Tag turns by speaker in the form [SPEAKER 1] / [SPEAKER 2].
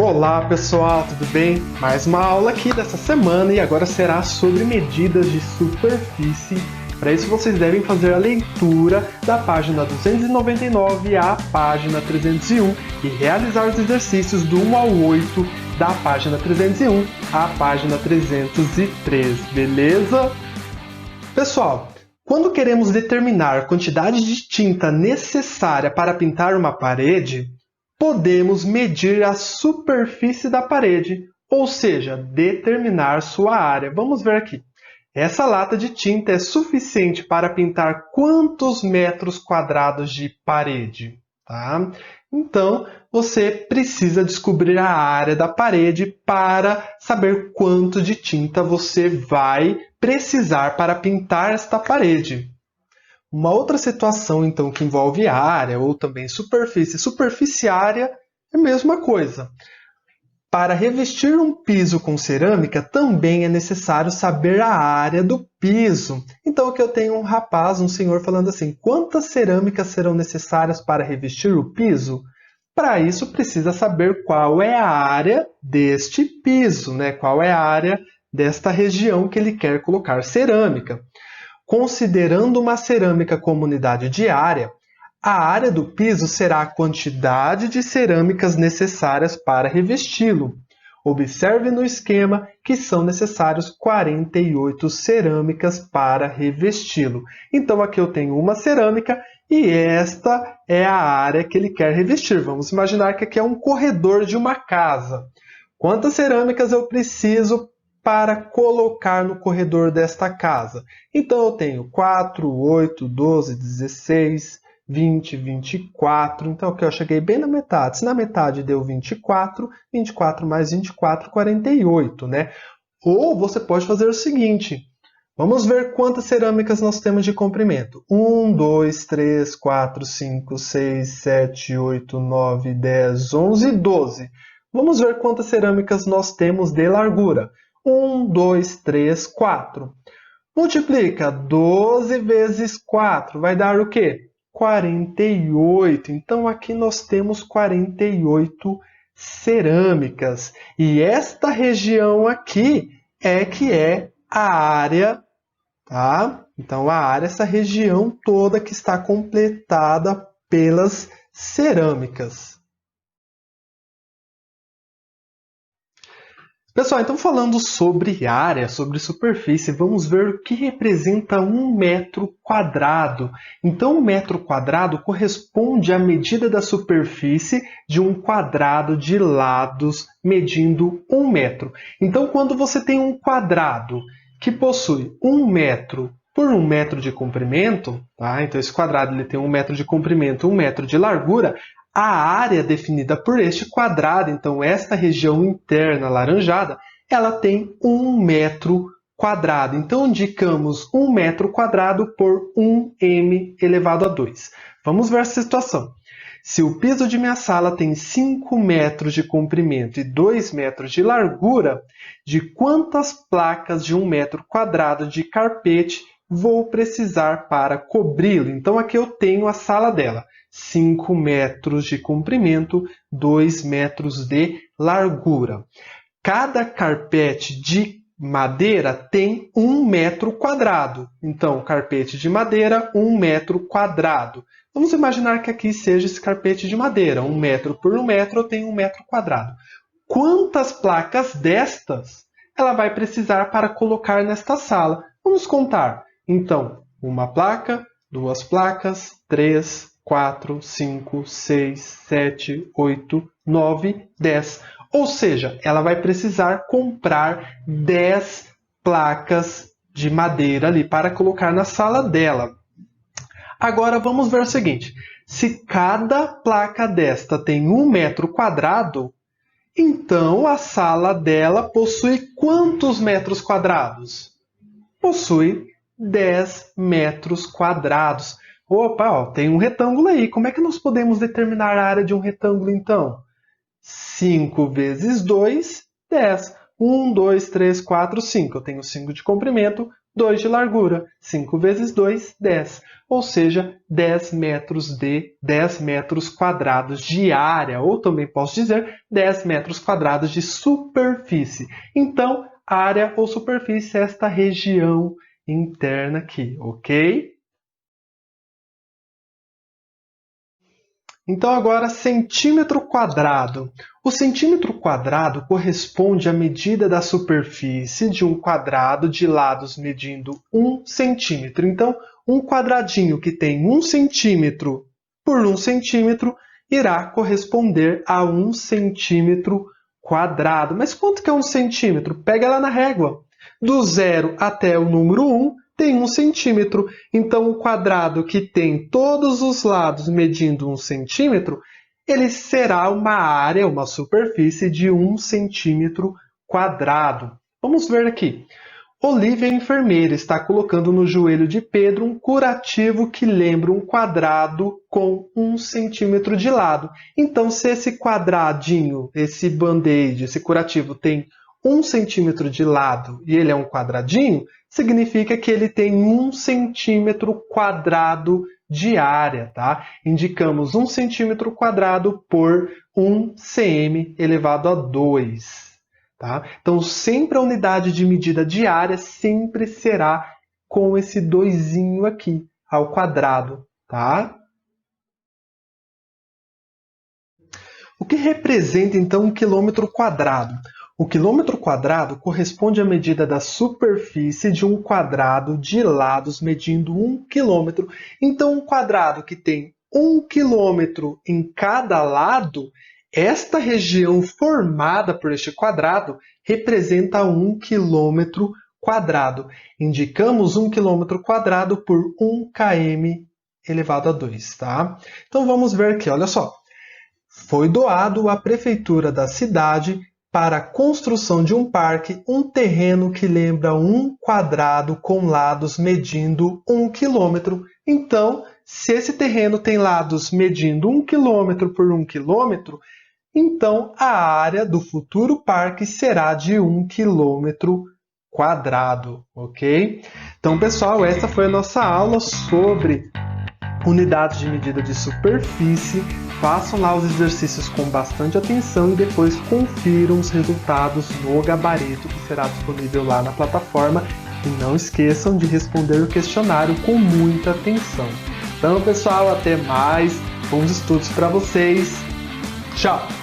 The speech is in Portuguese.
[SPEAKER 1] Olá pessoal, tudo bem? Mais uma aula aqui dessa semana e agora será sobre medidas de superfície. Para isso vocês devem fazer a leitura da página 299 à página 301 e realizar os exercícios do 1 ao 8 da página 301 à página 303, beleza? Pessoal, quando queremos determinar a quantidade de tinta necessária para pintar uma parede, podemos medir a superfície da parede, ou seja, determinar sua área. Vamos ver aqui. Essa lata de tinta é suficiente para pintar quantos metros quadrados de parede? Tá? Então, você precisa descobrir a área da parede para saber quanto de tinta você vai precisar para pintar esta parede. Uma outra situação, então, que envolve área ou também superfície. Superfície e área é a mesma coisa. Para revestir um piso com cerâmica, também é necessário saber a área do piso. Então, aqui eu tenho um rapaz, um senhor, falando assim, quantas cerâmicas serão necessárias para revestir o piso? Para isso, precisa saber qual é a área deste piso, né? Qual é a área desta região que ele quer colocar cerâmica. Considerando uma cerâmica como unidade de área, a área do piso será a quantidade de cerâmicas necessárias para revesti-lo. Observe no esquema que são necessários 48 cerâmicas para revesti-lo. Então aqui eu tenho uma cerâmica e esta é a área que ele quer revestir. Vamos imaginar que aqui é um corredor de uma casa. Quantas cerâmicas eu preciso para colocar no corredor desta casa? Então eu tenho 4, 8, 12, 16, 20, 24. Então aqui eu cheguei bem na metade. Se na metade deu 24, 24 mais 24, 48, né? Ou você pode fazer o seguinte. Vamos ver quantas cerâmicas nós temos de comprimento. 1, 2, 3, 4, 5, 6, 7, 8, 9, 10, 11 e 12. Vamos ver quantas cerâmicas nós temos de largura. 1, 2, 3, 4. Multiplica 12 vezes 4. Vai dar o quê? 48. Então, aqui nós temos 48 cerâmicas. E esta região aqui é que é a área, tá? Então, a área é essa região toda que está completada pelas cerâmicas. Pessoal, então falando sobre área, sobre superfície, vamos ver o que representa 1 metro quadrado. Então, 1 metro quadrado corresponde à medida da superfície de um quadrado de lados medindo 1 metro. Então, quando você tem um quadrado que possui 1 metro por 1 metro de comprimento, tá? Então esse quadrado ele tem 1 metro de comprimento, 1 metro de largura, a área definida por este quadrado, então esta região interna alaranjada, ela tem 1 metro quadrado. Então indicamos 1 metro quadrado por 1m elevado a 2. Vamos ver essa situação. Se o piso de minha sala tem 5 metros de comprimento e 2 metros de largura, de quantas placas de 1 metro quadrado de carpete vou precisar para cobri-lo? Então aqui eu tenho a sala dela. 5 metros de comprimento, 2 metros de largura. Cada carpete de madeira tem 1 metro quadrado. Então, carpete de madeira, 1 metro quadrado. Vamos imaginar que aqui seja esse carpete de madeira. 1 metro por 1 metro, eu tenho 1 metro quadrado. Quantas placas destas ela vai precisar para colocar nesta sala? Vamos contar. Então, uma placa, 2 placas, 3, 4, 5, 6, 7, 8, 9, 10. Ou seja, ela vai precisar comprar 10 placas de madeira ali para colocar na sala dela. Agora vamos ver o seguinte. Se cada placa desta tem 1 metro quadrado, então a sala dela possui quantos metros quadrados? Possui 10 metros quadrados. Opa, ó, tem um retângulo aí. Como é que nós podemos determinar a área de um retângulo, então? 5 vezes 2, 10. 1, 2, 3, 4, 5. Eu tenho 5 de comprimento, 2 de largura. 5 vezes 2, 10. Ou seja, 10 metros quadrados de área, ou também posso dizer 10 metros quadrados de superfície. Então, área ou superfície é esta região interna aqui, ok? Então agora centímetro quadrado. O centímetro quadrado corresponde à medida da superfície de um quadrado de lados medindo 1 centímetro. Então, um quadradinho que tem 1 centímetro por 1 centímetro irá corresponder a 1 centímetro quadrado. Mas quanto que é 1 centímetro? Pega lá na régua. Do 0 até o número 1, tem 1 centímetro. Então, o quadrado que tem todos os lados medindo 1 centímetro, ele será uma área, uma superfície de 1 centímetro quadrado. Vamos ver aqui. Olivia, enfermeira, está colocando no joelho de Pedro um curativo que lembra um quadrado com 1 centímetro de lado. Então, se esse quadradinho, esse band-aid, esse curativo tem 1 centímetro de lado e ele é um quadradinho, significa que ele tem 1 centímetro quadrado de área, tá? Indicamos 1 centímetro quadrado por 1 cm elevado a 2. Tá? Então, sempre a unidade de medida de área sempre será com esse 2zinho aqui, ao quadrado. Tá? O que representa, então, 1 quilômetro quadrado? O quilômetro quadrado corresponde à medida da superfície de um quadrado de lados medindo 1 quilômetro. Então, um quadrado que tem 1 quilômetro em cada lado, esta região formada por este quadrado representa 1 quilômetro quadrado. Indicamos 1 quilômetro quadrado por 1 km elevado a 2. Tá? Então, vamos ver aqui, olha só. Foi doado à prefeitura da cidade para a construção de um parque, um terreno que lembra um quadrado com lados medindo 1 quilômetro. Então, se esse terreno tem lados medindo 1 quilômetro por 1 quilômetro, então a área do futuro parque será de 1 quilômetro quadrado, ok? Então, pessoal, essa foi a nossa aula sobre unidades de medida de superfície. Façam lá os exercícios com bastante atenção e depois confiram os resultados no gabarito que será disponível lá na plataforma. E não esqueçam de responder o questionário com muita atenção. Então, pessoal, até mais. Bons estudos para vocês. Tchau!